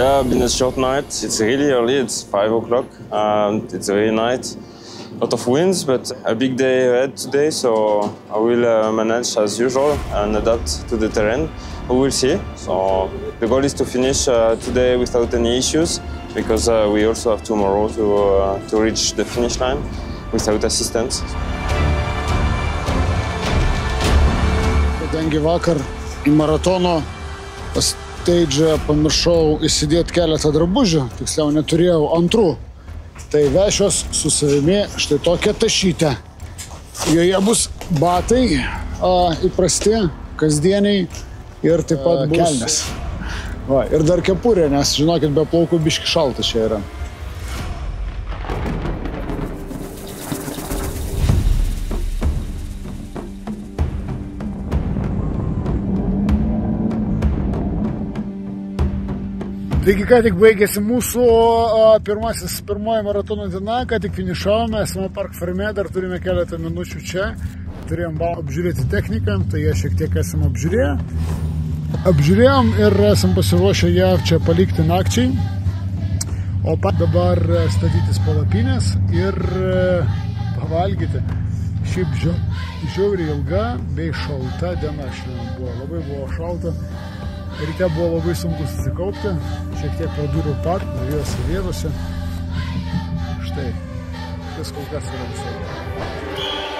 Yeah, been a short night. It's really early, it's 5 o'clock. It's a very night. A lot of winds, but a big day ahead today, so I will manage as usual and adapt to the terrain. We will see. So the goal is to finish today without any issues, because we also have tomorrow to reach the finish line without assistance. Kadangi vakar į maratono stage pamiršau įsidėti keletą drabužių, tiksliau neturėjau antrų, tai vešiuos su savimi štai tokią tašytę. Joje bus batai įprasti, kasdieniai ir taip pat bus kelnės. Va, ir dar kepurė, nes žinokit, be plaukų biški šaltas čia yra. Taigi, ką tik baigėsi mūsų pirmoji maratono diena, ką tik finišavome, esame Park Ferme, dar turime keletą minučių čia. Turėjom apžiūrėti techniką, tai jie šiek tiek esam apžiūrėję. Apžiūrėjom ir esam pasiruošę ją čia palikti nakčiai. O pat dabar statytis palapinės ir pavalgyti. Šiaip žiauriai ilga bei šalta diena šiandien buvo. Labai buvo šalta. Ryte buvo labai sunku susikaupti, šiek tiek pradūriau pat, dviejose vietose. Štai, šis kol kas yra visai.